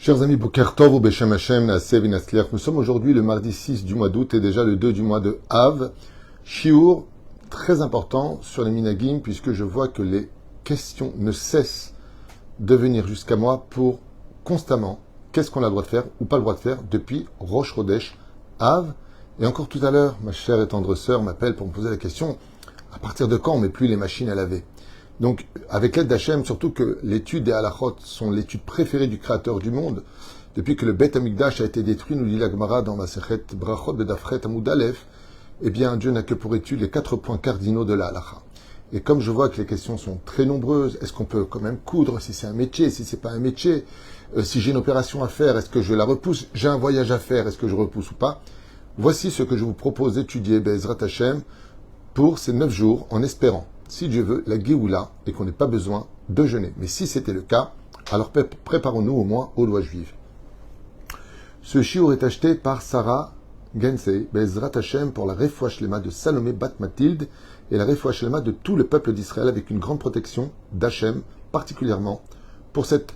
Chers amis, Boker Tov ou Beshem Hashem, Naasev et Natsliach. Nous sommes aujourd'hui le mardi 6 du mois d'août et déjà le 2 du mois de Av. Shiur très important sur les minagim puisque je vois que les questions ne cessent de venir jusqu'à moi pour constamment qu'est-ce qu'on a le droit de faire ou pas le droit de faire depuis Rosh Chodesh Av. Et encore tout à l'heure, ma chère et tendre sœur m'appelle pour me poser la question à partir de quand on ne met plus les machines à laver? Donc, avec l'aide d'Hachem, surtout que l'étude des halachot sont l'étude préférée du Créateur du monde, depuis que le Beth Amikdash a été détruit, nous dit la Gemara dans Masechet Brachot Bedafret Amud Aleph, eh bien, Dieu n'a que pour étude les 4 points cardinaux de la halacha. Et comme je vois que les questions sont très nombreuses, est-ce qu'on peut quand même coudre, si c'est un métier, si c'est pas un métier, si j'ai une opération à faire, est-ce que je la repousse, j'ai un voyage à faire, est-ce que je repousse ou pas? Voici ce que je vous propose d'étudier, Be'ezrat Hashem, pour ces 9 jours, en espérant, si Dieu veut, la Géoula, et qu'on n'ait pas besoin de jeûner. Mais si c'était le cas, alors préparons-nous au moins aux lois juives. Ce shiur est acheté par Sarah Gensei, Be'ezrat Hashem, pour la Refoua Shlema de Salomé Bat Mathilde et la Refoua Shlema de tout le peuple d'Israël, avec une grande protection d'Hachem, particulièrement pour cette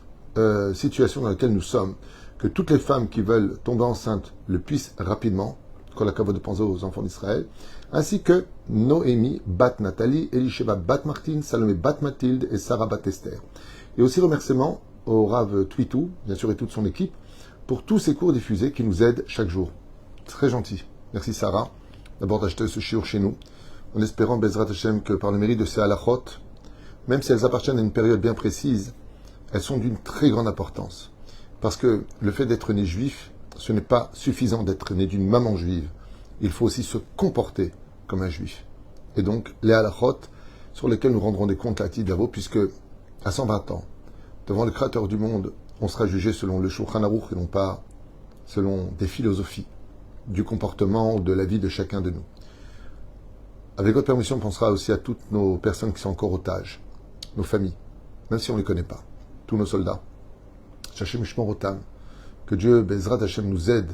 situation dans laquelle nous sommes. Que toutes les femmes qui veulent tomber enceintes le puissent rapidement, qu'on la de penser aux enfants d'Israël, ainsi que Noémie Bat Nathalie, Elisheva Bat Martin, Salomé Bat Mathilde et Sarah Bat Esther. Et aussi remerciements au Rav Twitou, bien sûr, et toute son équipe, pour tous ces cours diffusés qui nous aident chaque jour. Très gentil. Merci Sarah, d'abord d'acheter ce shiur chez nous, en espérant, Bezrat Hashem, que par le mérite de ces halachot, même si elles appartiennent à une période bien précise, elles sont d'une très grande importance. Parce que le fait d'être né juif, ce n'est pas suffisant d'être né d'une maman juive. Il faut aussi se comporter comme un juif. Et donc, les halachot, sur lesquels nous rendrons des comptes à Tidavo, puisque à 120 ans, devant le Créateur du monde, on sera jugé selon le Shulchan Aruch et non pas selon des philosophies, du comportement ou de la vie de chacun de nous. Avec votre permission, on pensera aussi à toutes nos personnes qui sont encore otages, nos familles, même si on ne les connaît pas, tous nos soldats. Shachem Shmor Otam, que Dieu, Be'ezrat Hashem, nous aide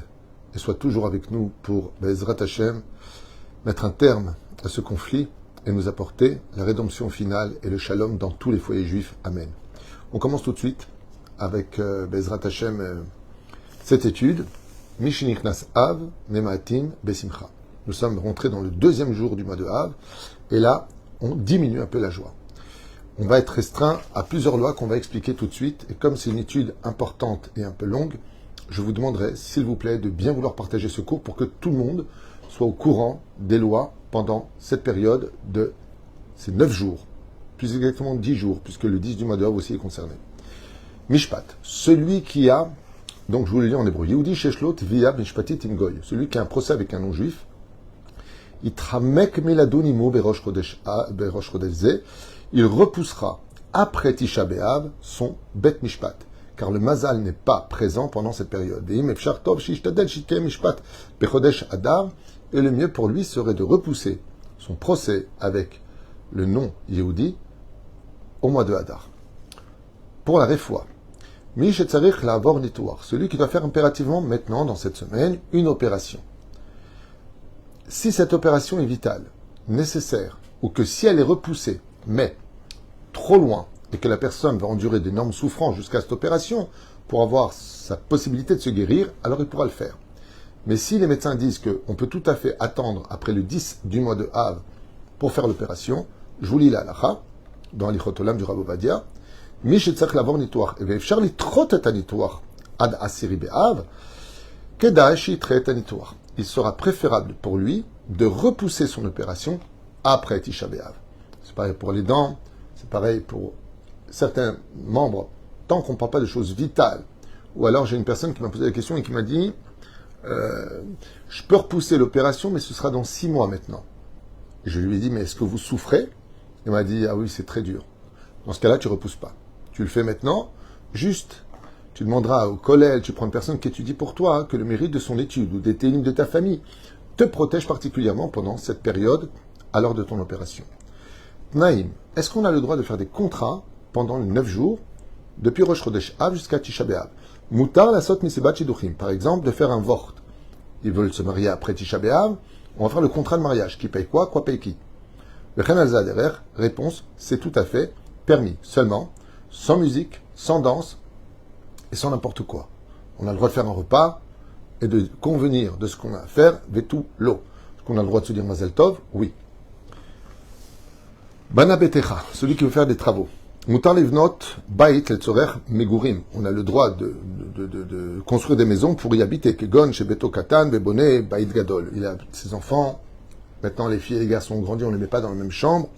et soit toujours avec nous pour, Be'ezrat Hashem, mettre un terme à ce conflit et nous apporter la rédemption finale et le shalom dans tous les foyers juifs. Amen. On commence tout de suite avec, Be'ezrat Hashem, cette étude, Mishnichnas Av, Mematim, Besimcha. Nous sommes rentrés dans le 2e jour du mois de Av, et là, on diminue un peu la joie. On va être restreint à plusieurs lois qu'on va expliquer tout de suite, et comme c'est une étude importante et un peu longue, je vous demanderai, s'il vous plaît, de bien vouloir partager ce cours pour que tout le monde soit au courant des lois pendant cette période de ces 9 jours, plus exactement 10 jours, puisque le 10 du mois de Av aussi est concerné. Mishpat, celui qui a, donc je vous le lis en hébreu, Yehudi Sheshlot via Mishpatit Imgoy, celui qui a un procès avec un non-juif, Itramek Meladonimo Berosh Chodesh Ze, il repoussera après Tisha B'Av son Bet Mishpat, car le Mazal n'est pas présent pendant cette période. Et le mieux pour lui serait de repousser son procès avec le non-Yehudi au mois de Hadar. Pour la Refoua, celui qui doit faire impérativement maintenant, dans cette semaine, une opération. Si cette opération est vitale, nécessaire, ou que si elle est repoussée, mais trop loin, et que la personne va endurer d'énormes souffrances jusqu'à cette opération pour avoir sa possibilité de se guérir, alors il pourra le faire. Mais si les médecins disent qu'on peut tout à fait attendre après le 10 du mois de Av pour faire l'opération, je vous lis la halakha, dans l'Ichot Olam du Rav Ovadia, Mi shetzach lavor nitouach, et ve'efshar litrot et hanitouach ad asiri be'av, kedai shitret et hanitouach. Il sera préférable pour lui de repousser son opération après Tisha B'Av. C'est pareil pour les dents, c'est pareil pour certains membres, tant qu'on ne parle pas de choses vitales. Ou alors j'ai une personne qui m'a posé la question et qui m'a dit je peux repousser l'opération, mais ce sera dans 6 mois maintenant. Et je lui ai dit mais est-ce que vous souffrez? Il m'a dit ah oui, c'est très dur. Dans ce cas-là, tu ne repousses pas. Tu le fais maintenant, juste. Tu demanderas au collège, tu prends une personne qui étudie pour toi, que le mérite de son étude ou des télim de ta famille te protège particulièrement pendant cette période, à l'heure de ton opération. Naïm, est-ce qu'on a le droit de faire des contrats pendant les 9 jours, depuis Rosh Chodesh Av jusqu'à Tisha B'Av? Mutar la sot misibat shiduchim, par exemple, de faire un vort. Ils veulent se marier après Tisha B'Av, on va faire le contrat de mariage. Qui paye quoi paye qui? Le Khan Zaderer, réponse, c'est tout à fait permis, seulement, sans musique, sans danse, et sans n'importe quoi. On a le droit de faire un repas et de convenir de ce qu'on a à faire, vetu lo. Est-ce qu'on a le droit de se dire Mazel Tov? Oui. Bana betecha, celui qui veut faire des travaux. Mutar livnot bait letzorer megurim. On a le droit de construire des maisons pour y habiter. Kegon, chez Beto Katan, Bebone, Bait Gadol. Il a ses enfants. Maintenant, les filles et les garçons ont grandi, on ne les met pas dans la même chambre.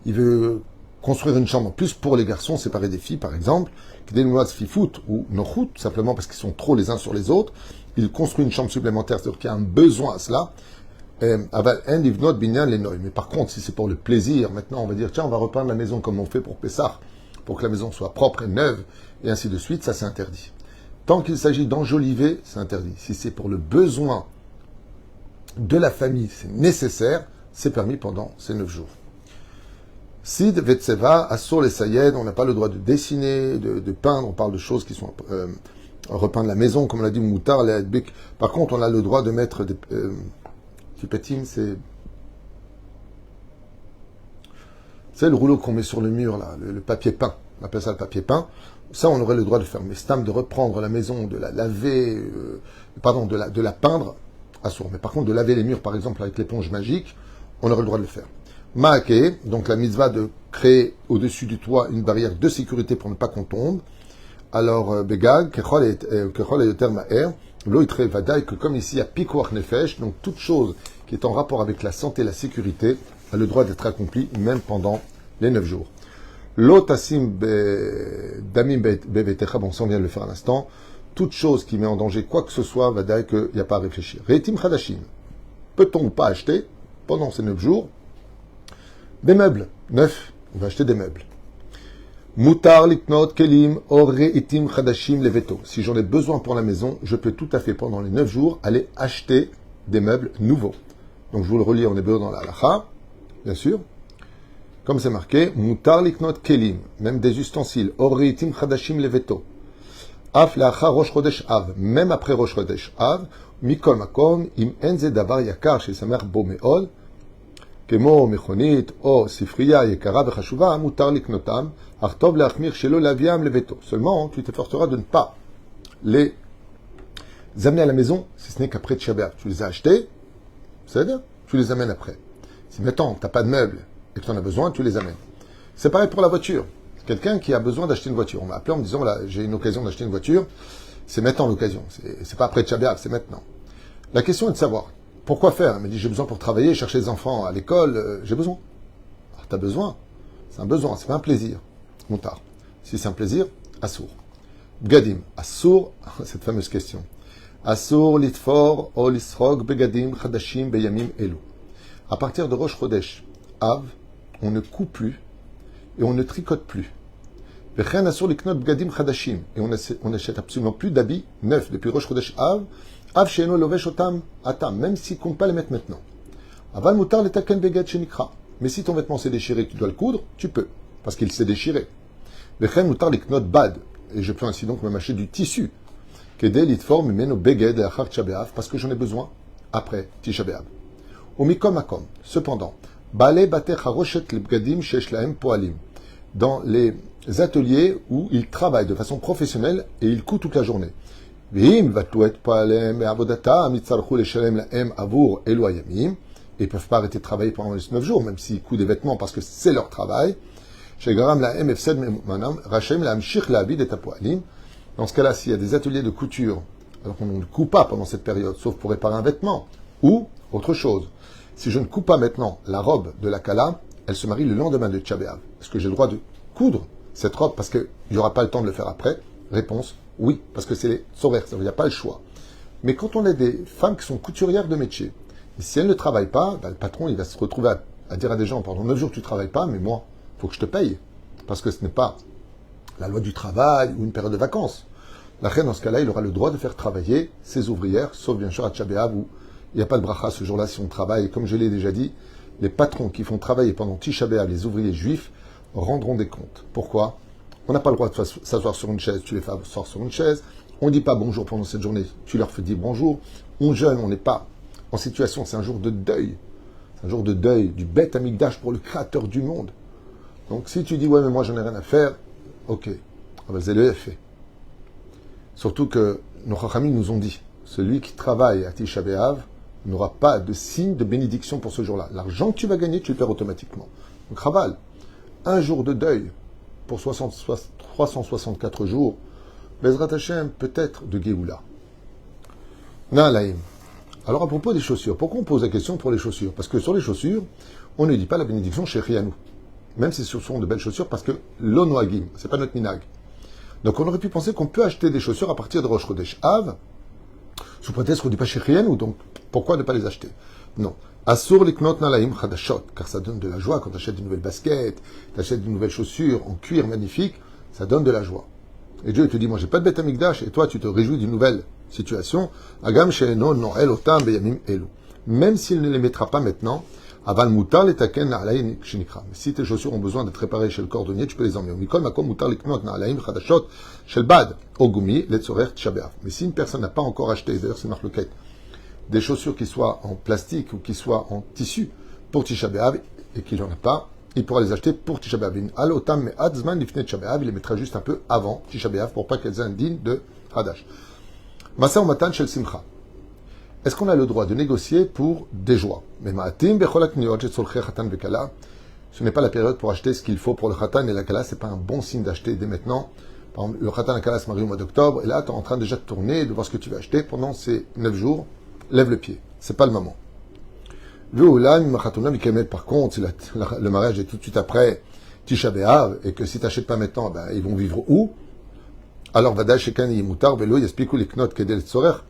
Il veut construire une chambre en plus pour les garçons, séparés des filles, par exemple. Kdenouaz fifout ou nochut, simplement parce qu'ils sont trop les uns sur les autres. Il construit une chambre supplémentaire, c'est-à-dire qu'il y a un besoin à cela. Mais par contre, si c'est pour le plaisir, maintenant on va dire, tiens, on va repeindre la maison comme on fait pour Pessah, pour que la maison soit propre et neuve, et ainsi de suite, ça c'est interdit. Tant qu'il s'agit d'enjoliver, c'est interdit. Si c'est pour le besoin de la famille, c'est nécessaire, c'est permis pendant ces 9 jours. Sid, Vetseva, Assur les Sayed, on n'a pas le droit de dessiner, de peindre, on parle de choses qui sont repeindre la maison, comme on l'a dit, Moutar, les Hadbik. Par contre, on a le droit de mettre des... Tipetim, c'est le rouleau qu'on met sur le mur, là, le papier peint. On appelle ça le papier peint. Ça, on aurait le droit de faire. Mais stam, de reprendre la maison, de la laver, de la peindre, à sourd. Mais par contre, de laver les murs, par exemple, avec l'éponge magique, on aurait le droit de le faire. Maake, donc la mitzvah de créer au-dessus du toit une barrière de sécurité pour ne pas qu'on tombe. Alors, Begag, Kechol et Yoter Ma'er, Loïtre Vadaï, que comme ici, il y a Pikuach Nefesh, donc toute chose qui est en rapport avec la santé et la sécurité a le droit d'être accomplie même pendant les 9 jours. Lotasim Damim Bevetecha, bon, ça on vient de le faire à l'instant, toute chose qui met en danger quoi que ce soit, Vadaï, qu'il n'y a pas à réfléchir. Reitim Chadashim, peut-on ou pas acheter, pendant ces 9 jours, des meubles neufs? On va acheter des meubles. Mutar liknot kelim oreitim chadashim leveto. Si j'en ai besoin pour la maison, je peux tout à fait pendant les 9 jours aller acheter des meubles nouveaux. Donc je vous le relis en hébreu dans la halacha, bien sûr. Comme c'est marqué, mutar liknot kelim, même des ustensiles, oreitim chadashim leveto. Af lacha rosh chodesh av, même après rosh chodesh av, mikol makom im enze davar yakar chez sa mère bo meol. כמו מכונית או ספרייה יקרה וחשובה, מותר לקנותם, אך טוב להחמיר שלא להביאם לביתו. Seulement, tu t'efforceras de ne pas les amener à la maison, si ce n'est qu'après Tisha B'Av. Tu les as achetés, c'est-à-dire, tu les amènes après. Si maintenant, tu n'as pas de meubles et que tu en as besoin, tu les amènes. C'est pareil pour la voiture. Quelqu'un qui a besoin d'acheter une voiture. On m'a appelé en me disant, voilà, j'ai une occasion d'acheter une voiture, c'est maintenant l'occasion. C'est pas après Tisha B'Av, c'est maintenant. La question est de savoir, pourquoi faire? Elle m'a dit, j'ai besoin pour travailler, chercher les enfants à l'école, j'ai besoin. Alors, tu as besoin. C'est un besoin, c'est pas un plaisir. Moutard. Si c'est un plaisir, assour. Bgadim. Assour, cette fameuse question. Assour, litfor, o lisrog, begadim, chadashim, beyamim, elu. À partir de Rosh Chodesh, Av, on ne coupe plus et on ne tricote plus. Vechen assour liknot begadim, chadashim. Et on n'achète absolument plus d'habits neufs depuis Rosh Chodesh, Av. Av she'eno lovesh otam atam, même s'il ne compte pas les mettre maintenant. Aval mutar letaken begad shenikra. Mais si ton vêtement s'est déchiré et que tu dois le coudre, tu peux, parce qu'il s'est déchiré. Vechen mutar liknot bad, et je peux ainsi donc me mâcher du tissu. Kedei litfor mimeno beged leachar Tisha B'Av, parce que j'en ai besoin après Tisha B'Av. Umikom makom. Cependant, bale bater haroshet lebgadim shesh lahem poalim. Dans les ateliers où ils travaillent de façon professionnelle et ils coudent toute la journée. Et ils ne peuvent pas arrêter de travailler pendant les 9 jours, même s'ils coudent des vêtements parce que c'est leur travail. Dans ce cas-là, s'il y a des ateliers de couture, alors qu'on ne coupe pas pendant cette période, sauf pour réparer un vêtement, ou autre chose. Si je ne coupe pas maintenant la robe de la Kala, elle se marie le lendemain de Tisha B'Av. Est-ce que j'ai le droit de coudre cette robe parce qu'il n'y aura pas le temps de le faire après? Réponse, oui, parce que c'est les soraires, il n'y a pas le choix. Mais quand on a des femmes qui sont couturières de métier, et si elles ne travaillent pas, le patron il va se retrouver à dire à des gens, pendant 9 jours tu ne travailles pas, mais moi, il faut que je te paye. Parce que ce n'est pas la loi du travail ou une période de vacances. La reine, dans ce cas-là, il aura le droit de faire travailler ses ouvrières, sauf bien sûr à Tisha B'Av où il n'y a pas de bracha ce jour-là si on travaille. Et comme je l'ai déjà dit, les patrons qui font travailler pendant Tisha B'Av les ouvriers juifs rendront des comptes. Pourquoi? On n'a pas le droit de s'asseoir sur une chaise, tu les fais asseoir sur une chaise. On ne dit pas bonjour pendant cette journée, tu leur fais dire bonjour. On jeûne, on n'est pas en situation, c'est un jour de deuil. C'est un jour de deuil du Beth Amikdash pour le créateur du monde. Donc si tu dis, ouais, mais moi j'en ai rien à faire, ok, c'est le fait. Surtout que nos Chachamim nous ont dit, celui qui travaille à Tisha B'Av n'aura pas de signe de bénédiction pour ce jour-là. L'argent que tu vas gagner, tu le perds automatiquement. Donc Raval, un jour de deuil pour 364 jours, Bezrat Hashem peut-être de Géoula. Naalaim. Alors à propos des chaussures, pourquoi on pose la question pour les chaussures? Parce que sur les chaussures, on ne dit pas la bénédiction chez Rianou. Même si ce sont de belles chaussures, parce que l'onoagim, c'est pas notre minag. Donc on aurait pu penser qu'on peut acheter des chaussures à partir de Rosh Chodesh Av, sous prétexte qu'on ne dit pas chez Rianou, donc pourquoi ne pas les acheter? Non. Asur liknot nalaim chadashot, car ça donne de la joie quand tu achètes une nouvelle basket, tu achètes une nouvelle chaussure en cuir magnifique, ça donne de la joie. Et Dieu te dit, moi j'ai pas de Beth Amikdash, et toi tu te réjouis d'une nouvelle situation. Agam she'eno no'el otam beyamim elu. Même s'il ne les mettra pas maintenant, aval mutar letaken na'alaim shenikra. Si tes chaussures ont besoin d'être réparées chez le cordonnier, tu peux les emmener. Mikol makom mutar liknot na'alaim chadashot shel bad ogumi letzorer Tisha B'Av. Mais si une personne n'a pas encore acheté, d'ailleurs c'est marloquet, des chaussures qui soient en plastique ou qui soient en tissu pour Tisha B'Av et qu'il n'en a pas, il pourra les acheter pour Tisha B'Av. Alotam me adzman lifne Tisha B'Av, il les mettra juste un peu avant Tisha B'Av pour pas qu'elles soient indignes de Hadash. Masa ou matan shel simcha. Est-ce qu'on a le droit de négocier pour des joies? Mais ma'atim bechol hakniot shetzolchei chatan vekala. Ce n'est pas la période pour acheter ce qu'il faut pour le chatan et la kala. C'est pas un bon signe d'acheter dès maintenant. Par exemple, le chatan et la kala se marient au mois d'octobre et là, tu es en train déjà de tourner, de voir ce que tu vas acheter pendant ces 9 jours. Lève le pied. C'est pas le moment. Par contre, si le mariage est tout de suite après Tisha B'Av et que si tu n'achètes pas maintenant, ben, ils vont vivre où? Alors, Vadash Shekan yi mutar velo yaspiku liknot kedel tzorer.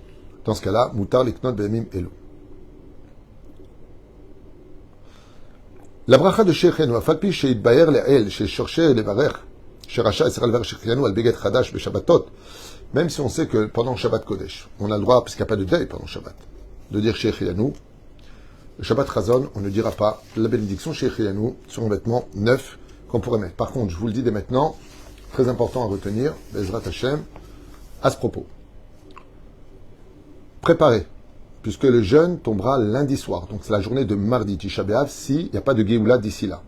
Dans ce cas-là, mutar liknot be'amim elo. La bracha de Shechenu, afalpi sheitbayer le'el, she'shorcher levarer, she'racha esera levarer Shechenu al beget chadash be'shabbatot. Même si on sait que pendant Shabbat Kodesh, on a le droit, parce qu'il n'y a pas de deuil pendant Shabbat, de dire Shechianu. Le Shabbat Chazon, on ne dira pas la bénédiction Shechianu sur un vêtement neuf qu'on pourrait mettre. Par contre, je vous le dis dès maintenant, très important à retenir, Bezrat Hashem, à ce propos. Préparez, puisque le jeûne tombera lundi soir, donc c'est la journée de mardi Tisha B'Av, s'il n'y a pas de Géoula d'ici là.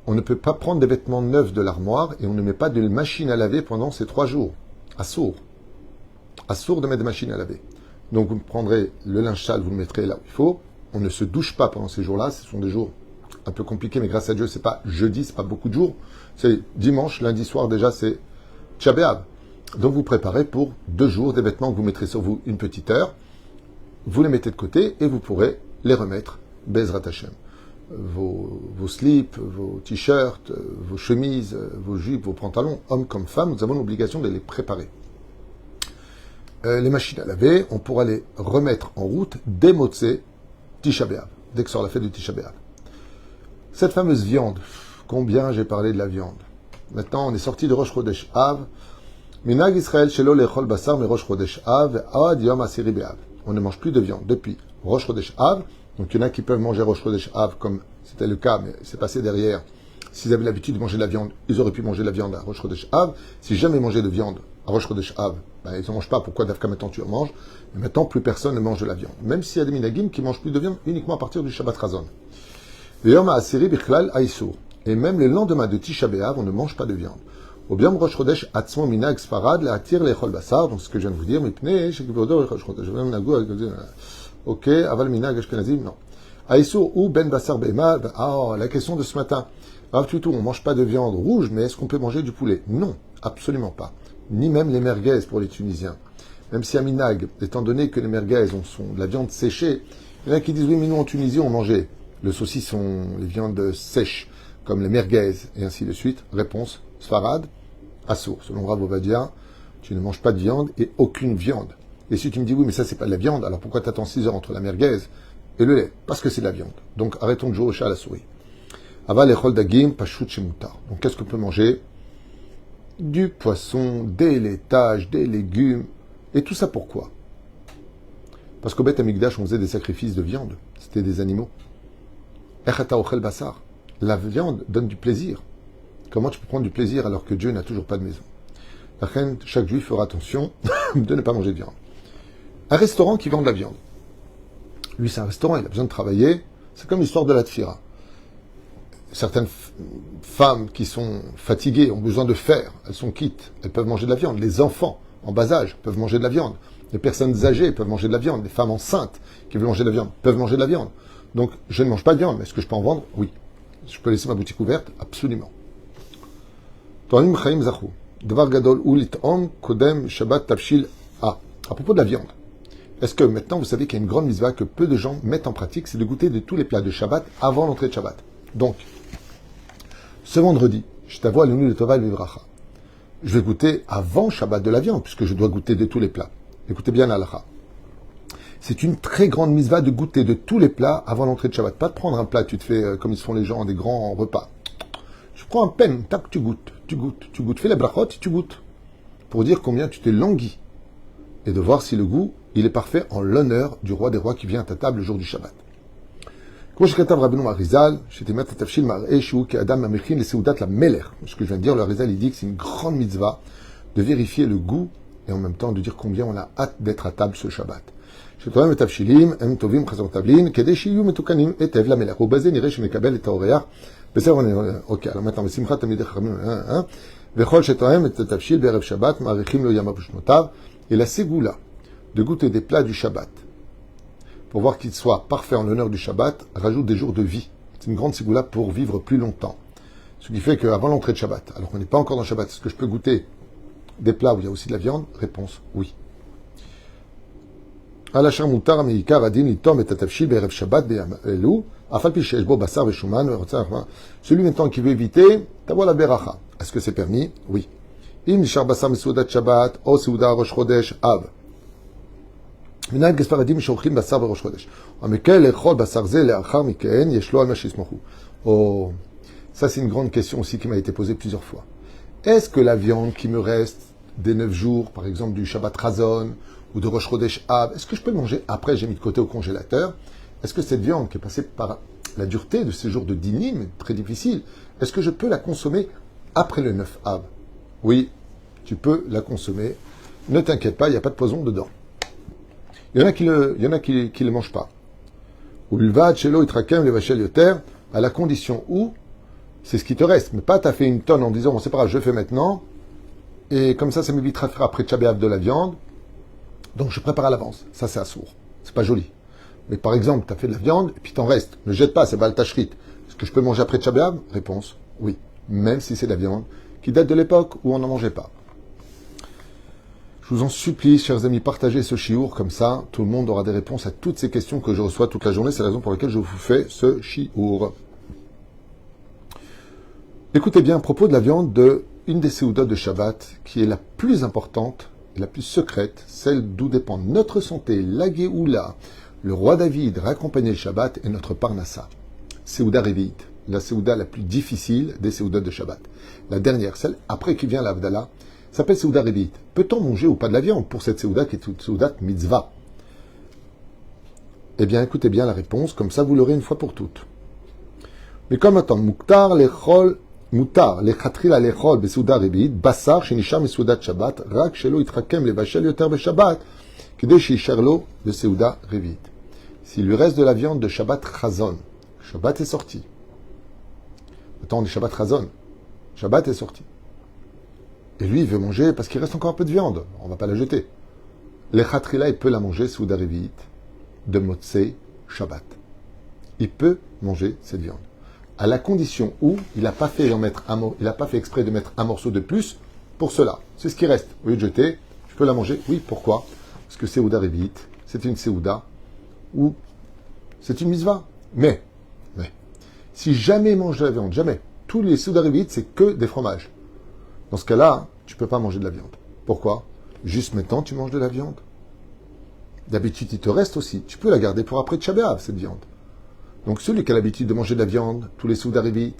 On ne peut pas prendre des vêtements neufs de l'armoire et on ne met pas de machine à laver pendant ces 3 jours. Assour. Assour de mettre des machines à laver. Donc vous prendrez le linge sale, vous le mettrez là où il faut. On ne se douche pas pendant ces jours-là. Ce sont des jours un peu compliqués, mais grâce à Dieu, c'est pas jeudi, c'est pas beaucoup de jours. C'est dimanche, lundi soir déjà, c'est Tisha B'Av. Donc vous préparez pour 2 jours des vêtements que vous mettrez sur vous une petite heure. Vous les mettez de côté et vous pourrez les remettre. Bezrat Hashem. Vos slips, vos t-shirts, vos chemises, vos jupes, vos pantalons, hommes comme femmes, nous avons l'obligation de les préparer. Les machines à laver, on pourra les remettre en route dès Motzei Tisha B'Av, dès que sort la fête de Tisha B'Av. Cette fameuse viande, combien j'ai parlé de la viande. Maintenant, on est sorti de Rosh Chodesh Av. Minag Israël shelo lechol basar me Rosh Chodesh Av ad yom asiri be'Av. On ne mange plus de viande depuis Rosh Chodesh Av. Donc il y en a qui peuvent manger Rosh Chodesh Av comme c'était le cas, mais c'est passé derrière. S'ils avaient l'habitude de manger de la viande, ils auraient pu manger de la viande à Rosh Chodesh Av. Si jamais mangeaient de viande à Rosh Chodesh Av, ben, ils n'en mangent pas. Pourquoi Dafka maintenant tu en manges? Mais maintenant plus personne ne mange de la viande. Même s'il y a des minagim qui mangent plus de viande uniquement à partir du Shabbat Razon. Et même les lendemains de Tisha B'Av, on ne mange pas de viande. Au Biam Rosh Chodesh Atzmo Minag Sfarad la Atir Lechol Basar, donc ce que je viens de vous dire, Mipnei Shekivodo Rosh Chodesh. Ok, Aval Minag Ashkenazim, non. Aïsur ou Ben Basar Bema, la question de ce matin. Rav Tutou, on ne mange pas de viande rouge, mais est-ce qu'on peut manger du poulet? Non, absolument pas. Ni même les merguez pour les Tunisiens. Même si à Minag, étant donné que les merguez sont de la viande séchée, il y en a qui disent oui, mais nous en Tunisie, on mangeait le saucisson, les viandes sèches, comme les merguez, et ainsi de suite. Réponse, Sfarad, Assour. Selon Rav Ovadia, tu ne manges pas de viande et aucune viande. Et si tu me dis oui, mais ça, c'est pas de la viande, alors pourquoi tu attends 6 heures entre la merguez et le lait? Parce que c'est de la viande. Donc arrêtons de jouer au chat à la souris. Aval echol dagim, pashut shemutar. Donc qu'est-ce qu'on peut manger? Du poisson, des laitages, des légumes. Et tout ça pourquoi? Parce qu'au Beth Amikdash, on faisait des sacrifices de viande. C'était des animaux. Echata ochel basar. La viande donne du plaisir. Comment tu peux prendre du plaisir alors que Dieu n'a toujours pas de maison? La reine, chaque juif fera attention de ne pas manger de viande. Un restaurant qui vend de la viande. Lui, c'est un restaurant, il a besoin de travailler. C'est comme l'histoire de la tfira. certaines femmes qui sont fatiguées ont besoin de fer, elles sont quittes, elles peuvent manger de la viande. Les enfants en bas âge peuvent manger de la viande. Les personnes âgées peuvent manger de la viande. Les femmes enceintes qui veulent manger de la viande peuvent manger de la viande. Donc, je ne mange pas de viande, mais est-ce que je peux en vendre? Oui. Je peux laisser ma boutique ouverte? Absolument. À propos de la viande, est-ce que maintenant vous savez qu'il y a une grande mitzvah que peu de gens mettent en pratique, c'est de goûter de tous les plats de Shabbat avant l'entrée de Shabbat. Donc, ce vendredi, je t'avoue à l'Unu de Tova et Vivracha. Je vais goûter avant Shabbat de la viande, puisque je dois goûter de tous les plats. Écoutez bien l'halakha. C'est une très grande mitzvah de goûter de tous les plats avant l'entrée de Shabbat. Pas de prendre un plat, tu te fais comme ils se font les gens, des grands repas. Tu prends un pen, tac, tu goûtes. Fais la brachot, tu goûtes. Pour dire combien tu t'es langui. Et de voir si le goût, il est parfait en l'honneur du roi des rois qui vient à ta table le jour du Shabbat. Ce que je viens de dire, le Arizal, il dit que c'est une grande mitzvah de vérifier le goût et en même temps de dire combien on a hâte d'être à table ce Shabbat. Ok, alors maintenant, et la ségoula de goûter des plats du Shabbat pour voir qu'ils soient parfaits en l'honneur du Shabbat rajoute des jours de vie. C'est une grande ségoula pour vivre plus longtemps. Ce qui fait qu'avant l'entrée de Shabbat, alors qu'on n'est pas encore dans Shabbat, est-ce que je peux goûter des plats où il y a aussi de la viande? Réponse, oui. Celui maintenant qui veut éviter, t'avoir la beracha. Est-ce que c'est permis? Oui. אם נשאר בשר מסעודת שבת או סעודה ראש חודש אב. מנהג ספרדים שאוכלים בשר בראש חודש. המקל לאכול בשר זה לאחר מכן, יש לו על מה שיסמכו. Oh, ça c'est une grande question aussi qui m'a été posée plusieurs fois. Est-ce que la viande qui me reste des 9 jours, par exemple du Shabbat Razon ou de Rosh Chodesh Ab, est-ce que je peux le manger après, j'ai mis de côté au congélateur? Est-ce que cette viande qui est passée par la dureté de ces jours de dinim, très difficile, est-ce que je peux la consommer après le 9 Ab? Oui, tu peux la consommer. Ne t'inquiète pas, il n'y a pas de poison dedans. Il y en a qui le mangent pas. À la condition où c'est ce qui te reste. Mais pas t'as fait une tonne en disant, bon c'est pas grave, je fais maintenant. Et comme ça m'évitera de faire après Tchabéav de la viande. Donc je prépare à l'avance. Ça c'est assourd. C'est pas joli. Mais par exemple, tu as fait de la viande et puis t'en reste. Ne jette pas, c'est pas le tachrit. Est-ce que je peux manger après Tchabéav? Réponse, oui. Même si c'est de la viande qui date de l'époque où on n'en mangeait pas. Je vous en supplie, chers amis, partagez ce chiour, comme ça, tout le monde aura des réponses à toutes ces questions que je reçois toute la journée. C'est la raison pour laquelle je vous fais ce chiour. Écoutez bien, à propos de la viande, de une des séoudas de Shabbat, qui est la plus importante et la plus secrète, celle d'où dépend notre santé, la Géoula, le roi David, raccompagner le Shabbat, et notre Parnassa. Séouda Révit, la séouda la plus difficile des séoudas de Shabbat. La dernière, celle après qui vient l'Avdallah, s'appelle Séouda Révit. Peut-on manger ou pas de la viande pour cette Séouda qui est une Séouda mitzvah? Eh bien, écoutez bien la réponse, comme ça vous l'aurez une fois pour toutes. Mais comme attend, Muktar lechatchila lechol besouda Révit, basar shenisha mesoudat Shabbat, rak shelo itrakem levashel yoter beshabbat, kedei sheishar lo besouda Révit. S'il lui reste de la viande de Shabbat Chazon, Shabbat est sorti. Attends, les Shabbat Chazon, Shabbat est sorti. Et lui, il veut manger parce qu'il reste encore un peu de viande. On ne va pas la jeter. Le khatrila, il peut la manger sous Darevit de Motsei Shabbat. Il peut manger cette viande. À la condition où il n'a pas fait exprès de mettre un morceau de plus pour cela. C'est ce qui reste. Au lieu de jeter, je peux la manger. Oui, pourquoi? Parce que Séouda Révit, c'est une Séouda où c'est une mitzvah. Mais, si jamais il mange de la viande, jamais, tous les Séouda Révit, c'est que des fromages. Dans ce cas-là, tu ne peux pas manger de la viande. Pourquoi? Juste maintenant, tu manges de la viande. D'habitude, il te reste aussi. Tu peux la garder pour après Tchabéav, cette viande. Donc, celui qui a l'habitude de manger de la viande, tous les Séouda Révit,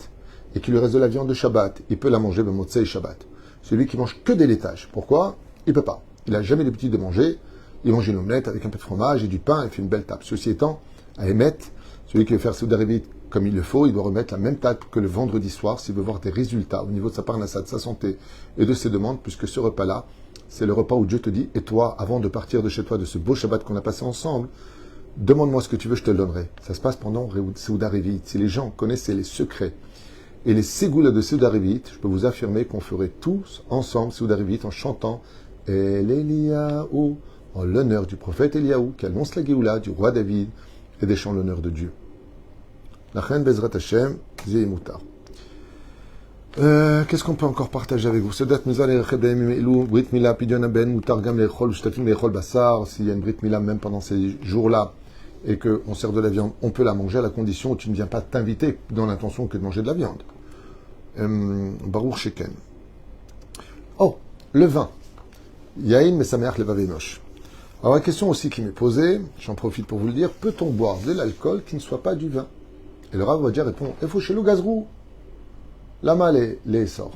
et qui lui reste de la viande de Shabbat, il peut la manger le Motsei Shabbat. Celui qui mange que des laitages. Pourquoi? Il ne peut pas. Il n'a jamais l'habitude de manger. Il mange une omelette avec un peu de fromage et du pain et fait une belle table. Ceci étant, à émettre, celui qui veut faire Séouda Révit comme il le faut, il doit remettre la même table que le vendredi soir s'il veut voir des résultats au niveau de sa parnassa, de sa santé et de ses demandes, puisque ce repas-là, c'est le repas où Dieu te dit, et toi, avant de partir de chez toi, de ce beau Shabbat qu'on a passé ensemble, demande-moi ce que tu veux, je te le donnerai. Ça se passe pendant Séouda Révit. Si les gens connaissaient les secrets Et les Ségoula de Seudarivit, je peux vous affirmer qu'on ferait tous ensemble Seudarivit en chantant El Eliyahu, en l'honneur du prophète Eliyahu, qui annonce la Géoula du roi David et des chants l'honneur de Dieu. Lachen Bezrat Hashem, Zeh Mutar. Qu'est-ce qu'on peut encore partager avec vous? S'il y a une Brit Mila même pendant ces jours-là et qu'on sert de la viande, on peut la manger à la condition où tu ne viens pas t'inviter dans l'intention que de manger de la viande. Baruch Sheken. Oh, le vin. Yain Mesameach Levav Enosh. Alors la question aussi qui m'est posée, j'en profite pour vous le dire, peut-on boire de l'alcool qui ne soit pas du vin? Et le Rav Ovadia répond, Efo Shelo Gazrou. Lama les sort.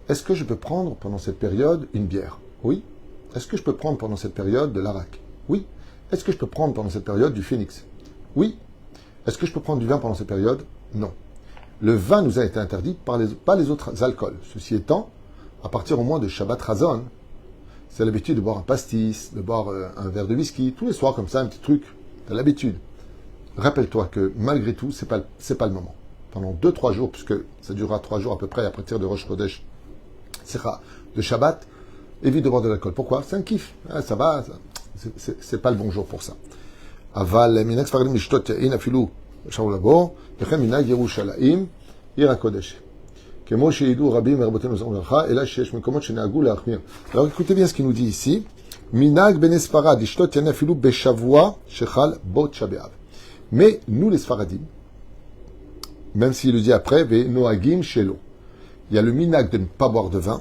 Est-ce que je peux prendre pendant cette période une bière? Oui. Est-ce que je peux prendre pendant cette période de l'arak? Oui. Est-ce que je peux prendre pendant cette période du phénix? Oui. Est-ce que je peux prendre du vin pendant cette période? Non. Le vin nous a été interdit par pas les autres alcools. Ceci étant, à partir au moins de Shabbat Razon, c'est l'habitude de boire un pastis, de boire un verre de whisky, tous les soirs comme ça, un petit truc. T'as l'habitude. Rappelle-toi que malgré tout, c'est pas le moment. Pendant 2-3 jours, puisque ça durera 3 jours à peu près à partir de Rosh Chodesh, de Shabbat, évite de boire de l'alcool. Pourquoi? C'est un kiff. Ça va, c'est pas le bon jour pour ça. Aval, minak sfaradim lishtot yain afilu shaul labo, וכן מנהג ירושלים, עיר הקודש. כמו שידעו רבים מרבותינו זכרונו לברכה, אלא שיש מקומות שנהגו להחמיר. Alors écoutez bien ce qu'il nous dit ici. מנהג בני ספרד לשתות יין אפילו בשבוע שחל בו תשעה באב. Mais nous les Sfaradim, même s'il le dit après, Noagim Shelo. Il y a le minag de ne pas boire de vin.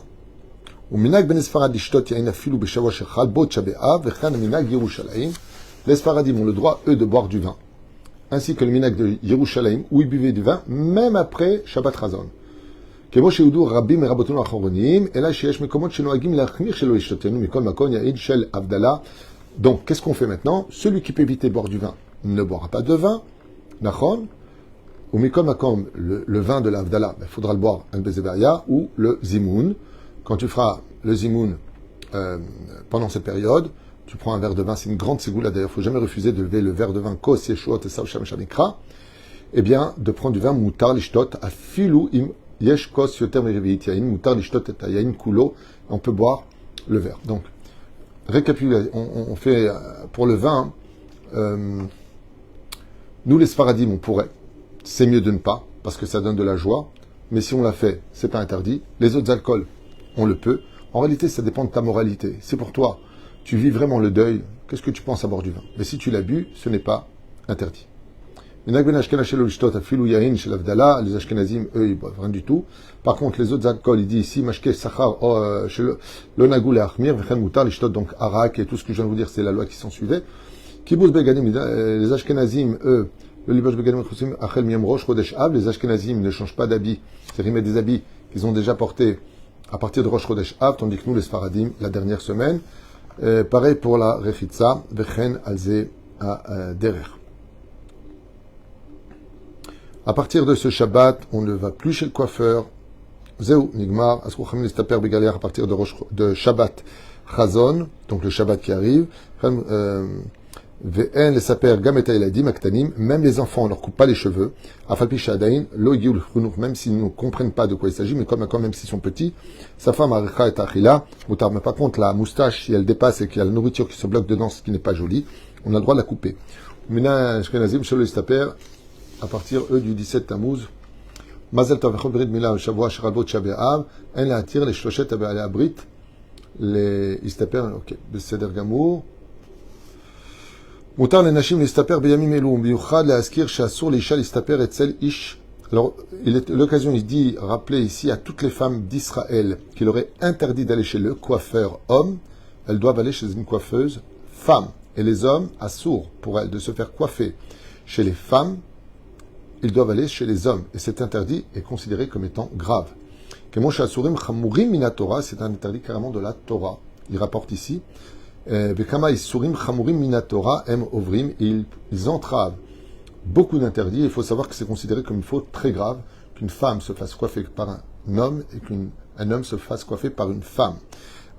Ou minag ben Sfarad ishtot yain afilu b'shavua shechal bo tshah b'av v'chan minag Yerushalayim. Les Sfaradim ont le droit, eux, de boire du vin. Ainsi que le minag de Yerushalayim, où ils buvaient du vin, même après Shabbat Razon. כמו שיודעו רבים מרבותינו האחרונים, אלא שיש מקומות שנוהגים להחמיר שלא ישתתנו מכל מקום יעיד של הבדלה. Donc, qu'est-ce qu'on fait maintenant? Celui qui peut éviter de boire du vin ne boira pas de vin. Nachon. Ou Mikom Makom, le vin de l'Avdala, il faudra le boire un Bezeberia ou le Zimoun. Quand tu feras le Zimoun pendant cette période, tu prends un verre de vin, c'est une grande ségoula d'ailleurs, il ne faut jamais refuser de lever le verre de vin Kos Yeshuot et Sav Sham Shamikra, eh bien, de prendre du vin Moutar Lishtot, Afilu im Yesh Kos Yoter Merivit Yain, Moutar Lishtot et Yain Kulo, on peut boire le verre. Donc, récapitulons, on fait pour le vin, nous les Sfaradim, on pourrait. C'est mieux de ne pas, parce que ça donne de la joie. Mais si on l'a fait, c'est pas interdit. Les autres alcools, on le peut. En réalité, ça dépend de ta moralité. C'est pour toi. Tu vis vraiment le deuil. Qu'est-ce que tu penses à boire du vin? Mais si tu l'as bu, ce n'est pas interdit. Les Ashkenazim, eux, ils boivent rien du tout. Par contre, les autres alcools, il dit ici, Mashke Sachar, Lonagou le Achmir, Vechen Moutar, Lishtot, donc Arak, et tout ce que je viens de vous dire, c'est la loi qui s'en suivait. Kibbutz Begadim, les Ashkenazim, eux, le Libosh Begadim Chosim, Achel Miyam Rosh Chodesh Av, les Ashkenazim ne changent pas d'habits, c'est remettre des habits qu'ils ont déjà portés à partir de Rosh Chodesh Av, tandis que nous, les Sfaradim, la dernière semaine. Pareil pour la Rechitza, Vechen Alze à Derer. À partir de ce Shabbat, on ne va plus chez le coiffeur. Zeu Nigmar, Asrucham Listaper Begaler à partir de Shabbat Chazon, donc le Shabbat qui arrive. Ve'en les saper gameta eladim aktanim, même les enfants on leur coupe pas les cheveux. Afalpi shadain lo yul khunuk, même s'ils ne comprennent pas de quoi il s'agit, mais comme même s'ils sont petits. Sa femme aricha et achila, mutar, mais par contre la moustache si elle dépasse et qu'il y a la nourriture qui se bloque dedans, ce qui n'est pas joli, on a le droit de la couper. Mina ashkenazim shelo listaper à partir eux du 17 Tammuz. Mazel tov v'chol brit mila shavua sharabot shabe'av en la attir les shloshet ab'alei abrit les istaper. Ok, beseder gamour. מותר לנשים להסתפר בימים אלו, במיוחד להזכיר שאסור לאישה להסתפר אצל איש. Alors, l'occasion, il dit, rappeler ici à toutes les femmes d'Israël qu'il aurait interdit d'aller chez le coiffeur homme, elles doivent aller chez une coiffeuse femme. Et les hommes, assourd pour elles de se faire coiffer chez les femmes, ils doivent aller chez les hommes. Et cet interdit est considéré comme étant grave. Kemo she'asurim chamurim mina Torah, c'est un interdit carrément de la Torah. Il rapporte ici. Bekama isurim chamurim mina Torah em ovrim, ils entravent beaucoup d'interdits. Il faut savoir que c'est considéré comme une faute très grave qu'une femme se fasse coiffer par un homme et qu'un homme se fasse coiffer par une femme.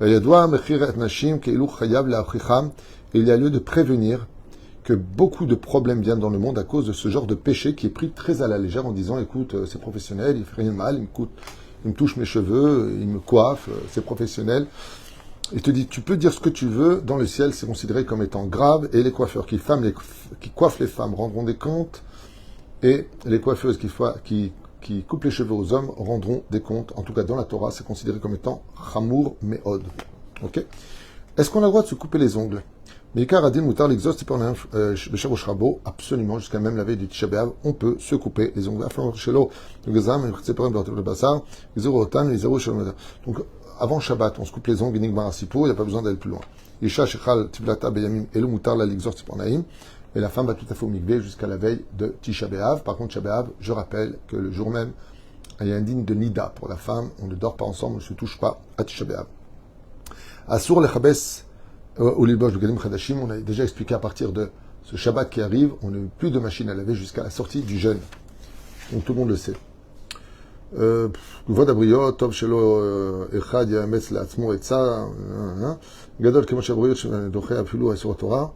Il y a lieu de prévenir que beaucoup de problèmes viennent dans le monde à cause de ce genre de péché qui est pris très à la légère en disant, écoute, c'est professionnel, il fait rien de mal, il me touche mes cheveux, il me coiffe, c'est professionnel. Il te dit, tu peux dire ce que tu veux, dans le ciel, c'est considéré comme étant grave, et les coiffeurs qui coiffent les femmes rendront des comptes, et les coiffeuses qui coupent les cheveux aux hommes rendront des comptes. En tout cas, dans la Torah, c'est considéré comme étant Chamour Me'od. Ok? Est-ce qu'on a le droit de se couper les ongles? Absolument, jusqu'à même la veille du Tisha B'Av, on peut se couper les ongles. Donc, avant Shabbat, on se coupe les ongles, il n'y a pas besoin d'aller plus loin. Et la femme va tout à fait au mikvé jusqu'à la veille de Tisha B'Av. Par contre, Tisha B'Av, je rappelle que le jour même, il y a un digne de Nida pour la femme. On ne dort pas ensemble, on ne se touche pas à Tisha B'Av. Asur lechabes au libosh begadim chadashim, on a déjà expliqué à partir de ce Shabbat qui arrive, on n'a plus de machine à laver jusqu'à la sortie du jeûne. Donc tout le monde le sait. כבוד הבריות, טוב שלא אחד יאמץ לעצמו עצה, גדול כמו שהבריות שדוחה אפילו איסור התורה.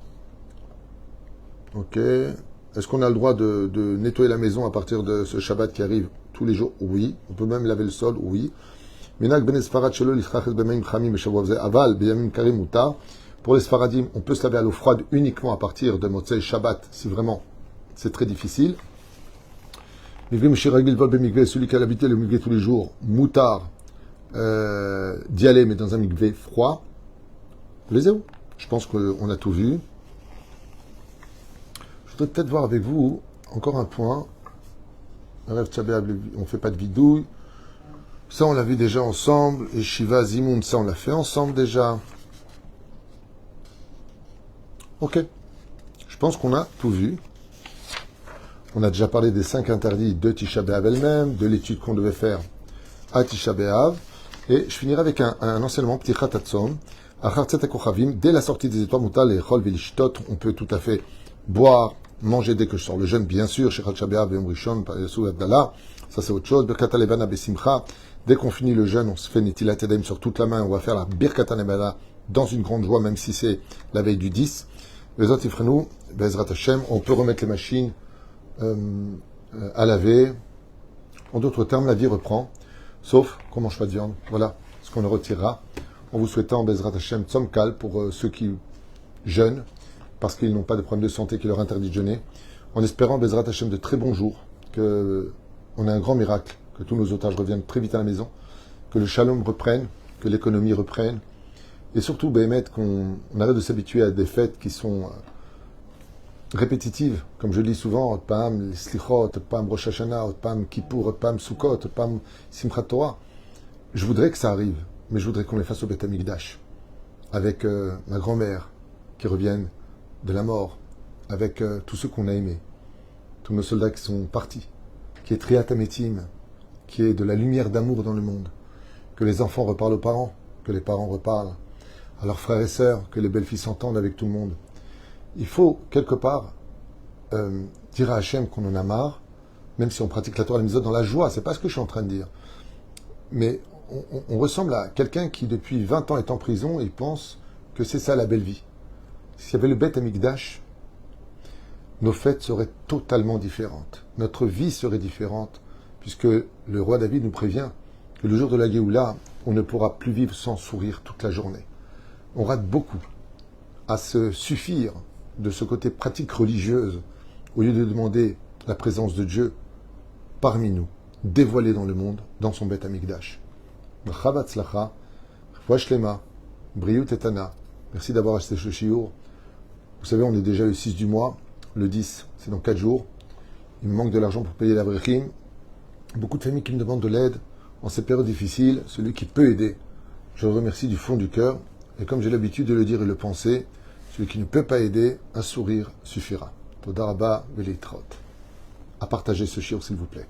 Ok. Est-ce qu'on a le droit de nettoyer la maison à partir de ce Shabbat qui arrive tous les jours? Oui. On peut même laver le sol? Oui. Minak ben Sfarad shelo lichachel b'meim chamim b'shavuav ze aval b'yamim karim mutar. Pour les Sfaradim, on peut se laver à l'eau froide uniquement à partir de Motzei Shabbat, si vraiment c'est très difficile. Celui qui a l'habitude le mikvé tous les jours, moutard, d'y aller, mais dans un mikvé froid. Les où? Je pense qu'on a tout vu. Je voudrais peut-être voir avec vous encore un point. On ne fait pas de vidouille. Ça, on l'a vu déjà ensemble. Et Shiva Zimoun, ça, on l'a fait ensemble déjà. Ok. Je pense qu'on a tout vu. On a déjà parlé des 5 interdits de Tisha B'Av elle-même, de l'étude qu'on devait faire à Tisha B'Av. Et je finirai avec un enseignement, Ptichat Hatzom, Achar Tzet HaKochavim. Dès la sortie des étoiles, Mutal et Chol Velishtot, on peut tout à fait boire, manger dès que je sors le jeûne, bien sûr, chez Tisha B'Av et Yom Rishon, Yasou Abdallah, ça c'est autre chose. Birkat HaLevana Besimcha, dès qu'on finit le jeûne, on se fait Netilat Yadayim sur toute la main, on va faire la Birkat HaLevana dans une grande joie, même si c'est la veille du 10. Bezot Ifrenu, Bezrat Hashem, on peut remettre les machines à laver. En d'autres termes, la vie reprend, sauf qu'on mange pas de viande. Voilà ce qu'on le retirera. En vous souhaitant Bezrat Hashem Tzomkal pour ceux qui jeûnent, parce qu'ils n'ont pas de problème de santé qui leur interdit de jeûner. En espérant Bezrat Hashem de très bons jours, qu'on ait un grand miracle, que tous nos otages reviennent très vite à la maison, que le shalom reprenne, que l'économie reprenne, et surtout, Béhémet, qu'on arrête de s'habituer à des fêtes qui sont répétitive, comme je le dis souvent, Pam Slichot, Pam Rosh Hashanah, Pam Kippour, Pam Sukkot, Pam Simchat Torah. Je voudrais que ça arrive, mais je voudrais qu'on les fasse au Beth Amikdash, avec ma grand-mère qui revienne de la mort, avec tous ceux qu'on a aimés, tous nos soldats qui sont partis, qui est Triat Ametim, qui est de la lumière d'amour dans le monde, que les enfants reparlent aux parents, que les parents reparlent à leurs frères et sœurs, que les belles-filles s'entendent avec tout le monde. Il faut, quelque part, dire à Hachem qu'on en a marre, même si on pratique la Torah et la Mitzvot dans la joie, c'est pas ce que je suis en train de dire. Mais on ressemble à quelqu'un qui, depuis 20 ans, est en prison et il pense que c'est ça la belle vie. S'il y avait le Beth Amikdash, nos fêtes seraient totalement différentes. Notre vie serait différente, puisque le roi David nous prévient que le jour de la Géoula, on ne pourra plus vivre sans sourire toute la journée. On rate beaucoup à se suffire de ce côté pratique religieuse, au lieu de demander la présence de Dieu parmi nous, dévoilée dans le monde, dans son Beth Amikdash. Chabatzlacha, Fouachlema, Briut Etana. Merci d'avoir acheté ce shiur. Vous savez, on est déjà le 6 du mois, le 10, c'est dans 4 jours. Il me manque de l'argent pour payer la brechim. Beaucoup de familles qui me demandent de l'aide en ces périodes difficiles. Celui qui peut aider, je le remercie du fond du cœur. Et comme j'ai l'habitude de le dire et le penser, celui qui ne peut pas aider, un sourire suffira. Toda Rabba Veleitrot. À partager ce shiur, s'il vous plaît.